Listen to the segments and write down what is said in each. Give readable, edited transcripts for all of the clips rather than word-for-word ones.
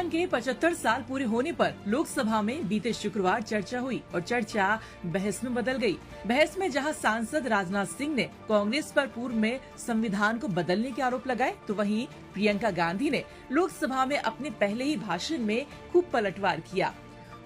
के 75 साल पूरे होने पर लोकसभा में बीते शुक्रवार चर्चा हुई और चर्चा बहस में बदल गई। बहस में जहां सांसद राजनाथ सिंह ने कांग्रेस पर पूर्व में संविधान को बदलने के आरोप लगाए, तो वहीं प्रियंका गांधी ने लोकसभा में अपने पहले ही भाषण में खूब पलटवार किया।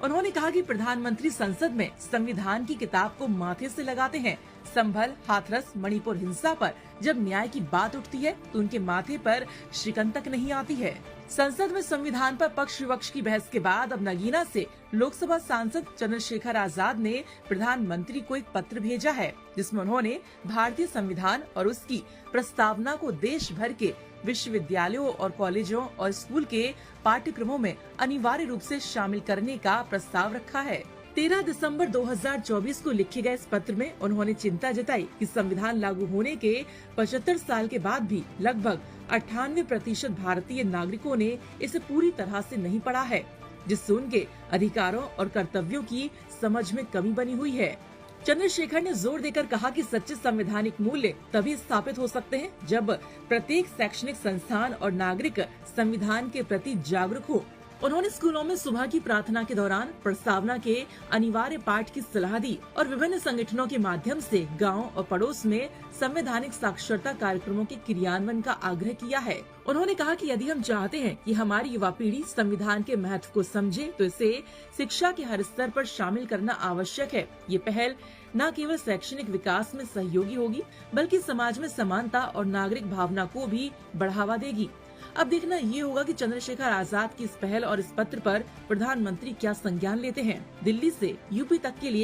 उन्होंने कहा कि प्रधानमंत्री संसद में संविधान की किताब को माथे से लगाते हैं। संभल, हाथरस, मणिपुर हिंसा पर जब न्याय की बात उठती है तो उनके माथे पर शिकन तक नहीं आती है। संसद में संविधान पर पक्ष विपक्ष की बहस के बाद अब नगीना से लोकसभा सांसद चंद्रशेखर आजाद ने प्रधानमंत्री को एक पत्र भेजा है, जिसमें उन्होंने भारतीय संविधान और उसकी प्रस्तावना को देश भर के विश्वविद्यालयों और कॉलेजों और स्कूल के पाठ्यक्रमों में अनिवार्य रूप से शामिल करने का प्रस्ताव रखा है। 13 दिसंबर 2024 को लिखे गए इस पत्र में उन्होंने चिंता जताई कि संविधान लागू होने के 75 साल के बाद भी लगभग 98% भारतीय नागरिकों ने इसे पूरी तरह से नहीं पढ़ा है, जिससे उनके अधिकारों और कर्तव्यों की समझ में कमी बनी हुई है। चंद्रशेखर ने जोर देकर कहा कि सच्चे संवैधानिक मूल्य तभी स्थापित हो सकते हैं जब प्रत्येक शैक्षणिक संस्थान और नागरिक संविधान के प्रति जागरूक हो। उन्होंने स्कूलों में सुबह की प्रार्थना के दौरान प्रस्तावना के अनिवार्य पाठ की सलाह दी और विभिन्न संगठनों के माध्यम से गांव और पड़ोस में संवैधानिक साक्षरता कार्यक्रमों के क्रियान्वयन का आग्रह किया है। उन्होंने कहा कि यदि हम चाहते हैं कि हमारी युवा पीढ़ी संविधान के महत्व को समझे, तो इसे शिक्षा के हर स्तर पर शामिल करना आवश्यक है। ये पहल न केवल शैक्षणिक विकास में सहयोगी होगी, बल्कि समाज में समानता और नागरिक भावना को भी बढ़ावा देगी। अब देखना ये होगा कि चंद्रशेखर आजाद की इस पहल और इस पत्र पर प्रधानमंत्री क्या संज्ञान लेते हैं। दिल्ली से यूपी तक के लिए